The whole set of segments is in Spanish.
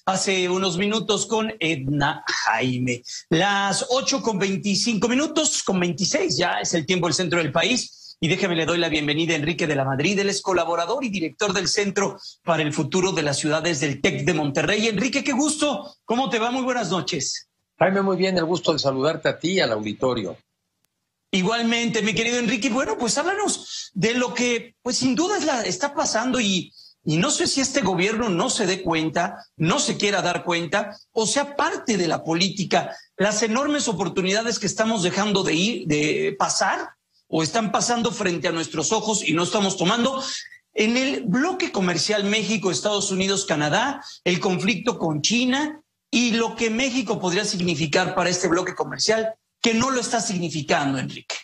hace unos minutos con Edna Jaime. Las 8:25, con 26 ya es el tiempo del centro del país. Y déjeme, le doy la bienvenida a Enrique de la Madrid. Él es colaborador y director del Centro para el Futuro de las Ciudades del TEC de Monterrey. Enrique, qué gusto. ¿Cómo te va? Muy buenas noches. Jaime, muy bien. El gusto de saludarte a ti y al auditorio. Igualmente, mi querido Enrique. Bueno, pues háblanos de lo que, pues sin duda está pasando y no sé si este gobierno no se dé cuenta, no se quiera dar cuenta, o sea parte de la política, las enormes oportunidades que estamos dejando de pasar o están pasando frente a nuestros ojos y no estamos tomando. En el bloque comercial México, Estados Unidos, Canadá, el conflicto con China y lo que México podría significar para este bloque comercial, que no lo está significando, Enrique.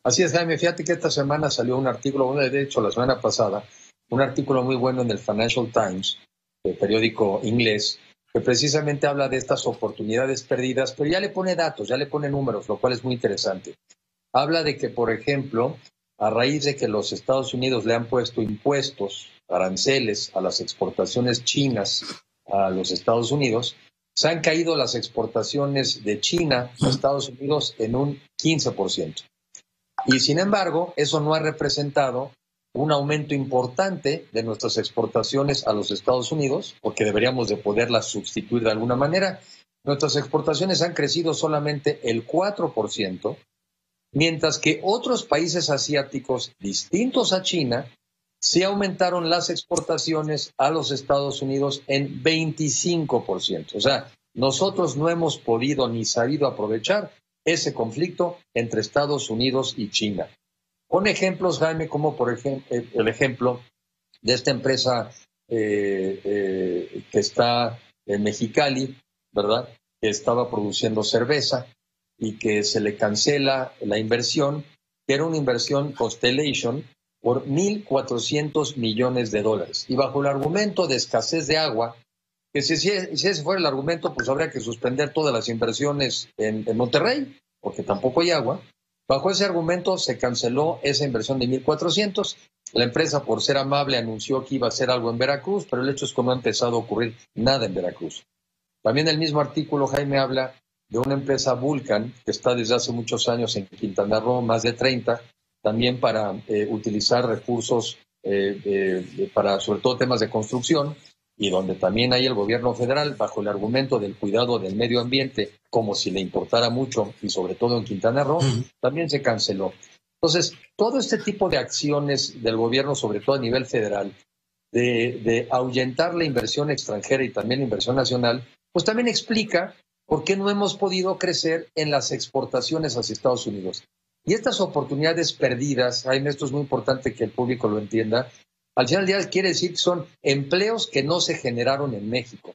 Así es, Jaime. Fíjate que esta semana salió un artículo, de hecho la semana pasada, un artículo muy bueno en el Financial Times, el periódico inglés, que precisamente habla de estas oportunidades perdidas, pero ya le pone datos, ya le pone números, lo cual es muy interesante. Habla de que, por ejemplo, a raíz de que los Estados Unidos le han puesto impuestos, aranceles a las exportaciones chinas a los Estados Unidos, se han caído las exportaciones de China a Estados Unidos en un 15%. Y sin embargo, eso no ha representado un aumento importante de nuestras exportaciones a los Estados Unidos, porque deberíamos de poderlas sustituir de alguna manera. Nuestras exportaciones han crecido solamente el 4%, mientras que otros países asiáticos distintos a China sí aumentaron las exportaciones a los Estados Unidos en 25%. O sea, nosotros no hemos podido ni sabido aprovechar ese conflicto entre Estados Unidos y China. Pon ejemplos, Jaime, como por ejemplo el ejemplo de esta empresa que está en Mexicali, ¿verdad? Que estaba produciendo cerveza y que se le cancela la inversión, que era una inversión Constellation por $1,400 millones. Y bajo el argumento de escasez de agua, que si ese fuera el argumento, pues habría que suspender todas las inversiones en Monterrey, porque tampoco hay agua. Bajo ese argumento se canceló esa inversión de 1,400. La empresa, por ser amable, anunció que iba a hacer algo en Veracruz, pero el hecho es que no ha empezado a ocurrir nada en Veracruz. También el mismo artículo, Jaime, habla de una empresa Vulcan, que está desde hace muchos años en Quintana Roo, más de 30, también para utilizar recursos para sobre todo temas de construcción, y donde también hay el gobierno federal, bajo el argumento del cuidado del medio ambiente, como si le importara mucho, y sobre todo en Quintana Roo, también se canceló. Entonces, todo este tipo de acciones del gobierno, sobre todo a nivel federal, de ahuyentar la inversión extranjera y también la inversión nacional, pues también explica por qué no hemos podido crecer en las exportaciones hacia Estados Unidos. Y estas oportunidades perdidas, Jaime, esto es muy importante que el público lo entienda, al final del día quiere decir que son empleos que no se generaron en México,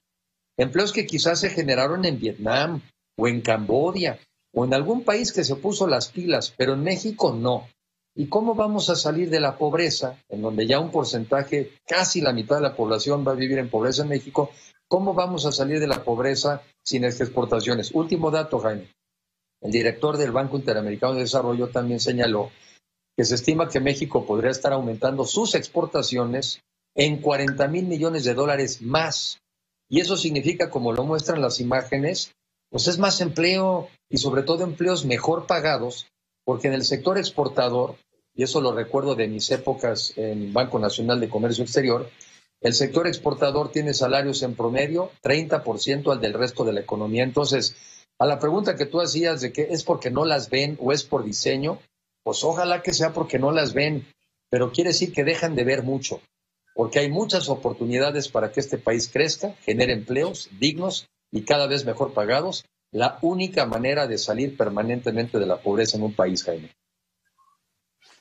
empleos que quizás se generaron en Vietnam o en Camboya o en algún país que se puso las pilas, pero en México no. ¿Y cómo vamos a salir de la pobreza, en donde ya un porcentaje, casi la mitad de la población va a vivir en pobreza en México? ¿Cómo vamos a salir de la pobreza sin estas exportaciones? Último dato, Jaime. El director del Banco Interamericano de Desarrollo también señaló que se estima que México podría estar aumentando sus exportaciones en $40,000 millones más. Y eso significa, como lo muestran las imágenes, pues es más empleo y sobre todo empleos mejor pagados, porque en el sector exportador, y eso lo recuerdo de mis épocas en Banco Nacional de Comercio Exterior, el sector exportador tiene salarios en promedio 30% al del resto de la economía. Entonces, a la pregunta que tú hacías de que es porque no las ven o es por diseño, pues ojalá que sea porque no las ven, pero quiere decir que dejan de ver mucho, porque hay muchas oportunidades para que este país crezca, genere empleos dignos y cada vez mejor pagados. La única manera de salir permanentemente de la pobreza en un país, Jaime.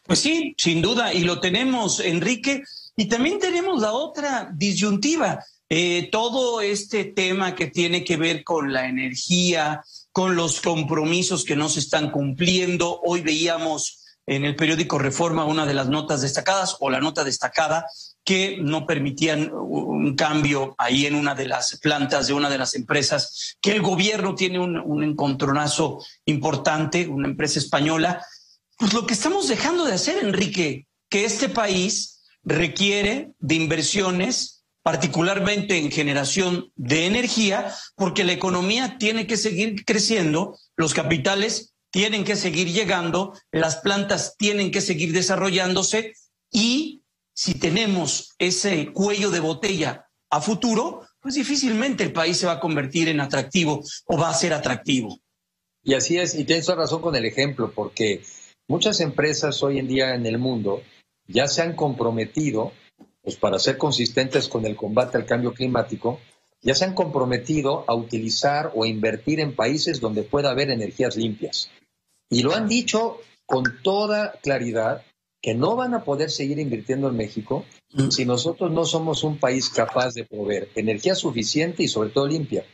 Pues sí, sin duda, y lo tenemos, Enrique, y también tenemos la otra disyuntiva, todo este tema que tiene que ver con la energía, con los compromisos que no se están cumpliendo. Hoy veíamos en el periódico Reforma una de las notas destacadas, o la nota destacada, que no permitían un cambio ahí en una de las plantas de una de las empresas, que el gobierno tiene un encontronazo importante, una empresa española. Pues lo que estamos dejando de hacer, Enrique, que este país requiere de inversiones particularmente en generación de energía, porque la economía tiene que seguir creciendo, los capitales tienen que seguir llegando, las plantas tienen que seguir desarrollándose y si tenemos ese cuello de botella a futuro, pues difícilmente el país se va a convertir en atractivo o va a ser atractivo. Y así es, y tienes razón con el ejemplo, porque muchas empresas hoy en día en el mundo ya se han comprometido, pues para ser consistentes con el combate al cambio climático, ya se han comprometido a utilizar o invertir en países donde pueda haber energías limpias. Y lo han dicho con toda claridad que no van a poder seguir invirtiendo en México si nosotros no somos un país capaz de proveer energía suficiente y sobre todo limpia.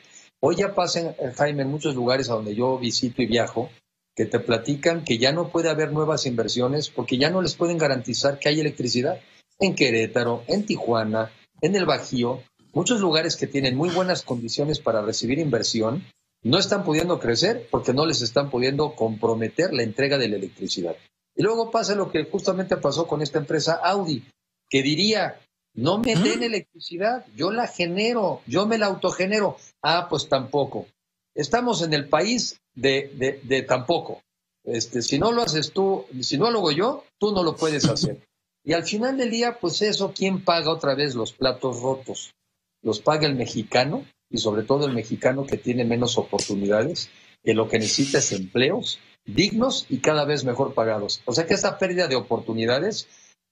Hoy ya pasa, Jaime, en muchos lugares a donde yo visito y viajo, que te platican que ya no puede haber nuevas inversiones porque ya no les pueden garantizar que hay electricidad. En Querétaro, en Tijuana, en el Bajío, muchos lugares que tienen muy buenas condiciones para recibir inversión, no están pudiendo crecer porque no les están pudiendo comprometer la entrega de la electricidad. Y luego pasa lo que justamente pasó con esta empresa Audi, que diría, no me den electricidad, yo la genero, yo me la autogenero. Ah, pues tampoco. Estamos en el país de tampoco. Si no lo haces tú, si no lo hago yo, tú no lo puedes hacer. Y al final del día, pues eso, ¿quién paga otra vez los platos rotos? Los paga el mexicano, y sobre todo el mexicano que tiene menos oportunidades, que lo que necesita es empleos dignos y cada vez mejor pagados. O sea que esta pérdida de oportunidades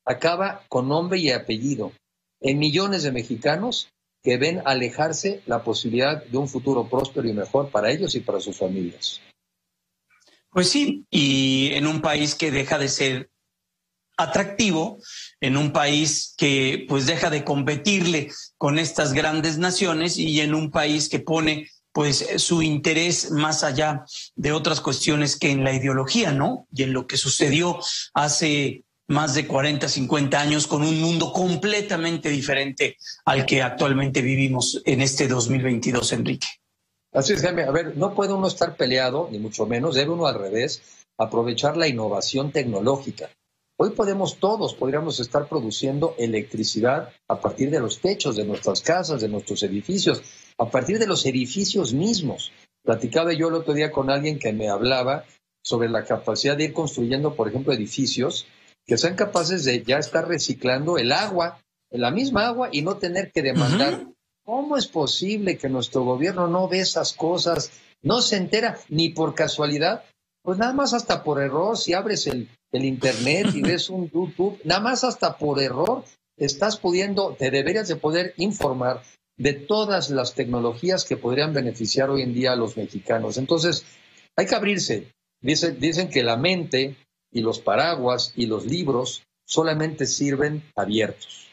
acaba con nombre y apellido en millones de mexicanos que ven alejarse la posibilidad de un futuro próspero y mejor para ellos y para sus familias. Pues sí, y en un país que deja de ser atractivo, en un país que pues deja de competirle con estas grandes naciones y en un país que pone pues su interés más allá de otras cuestiones que en la ideología, ¿no? Y en lo que sucedió hace más de 40, 50 años con un mundo completamente diferente al que actualmente vivimos en este 2022, Enrique. Así es, Jaime. A ver, no puede uno estar peleado, ni mucho menos, debe uno al revés aprovechar la innovación tecnológica. Hoy podríamos estar produciendo electricidad a partir de los techos de nuestras casas, de nuestros edificios, a partir de los edificios mismos. Platicaba yo el otro día con alguien que me hablaba sobre la capacidad de ir construyendo, por ejemplo, edificios que sean capaces de ya estar reciclando el agua, la misma agua, y no tener que demandar. ¿Cómo es posible que nuestro gobierno no ve esas cosas, no se entera ni por casualidad? Pues nada más hasta por error, si abres el internet y ves un YouTube, nada más hasta por error te deberías de poder informar de todas las tecnologías que podrían beneficiar hoy en día a los mexicanos. Entonces, hay que abrirse. Dicen que la mente y los paraguas y los libros solamente sirven abiertos.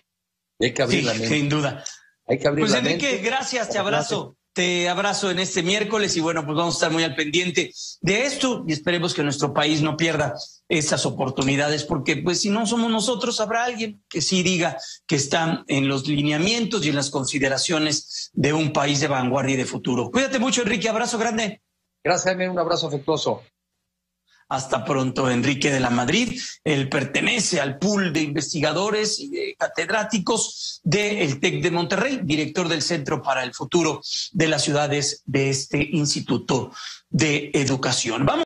Hay que abrir la mente. Sin duda. Hay que abrir pues la Enrique, mente. Gracias, te abrazo. Te abrazo en este miércoles y bueno, pues vamos a estar muy al pendiente de esto y esperemos que nuestro país no pierda esas oportunidades porque pues si no somos nosotros habrá alguien que sí diga que está en los lineamientos y en las consideraciones de un país de vanguardia y de futuro. Cuídate mucho, Enrique, abrazo grande. Gracias, Jaime, un abrazo afectuoso. Hasta pronto, Enrique de la Madrid. Él pertenece al pool de investigadores y de catedráticos del TEC de Monterrey, director del Centro para el Futuro de las Ciudades de este Instituto de Educación. Vamos.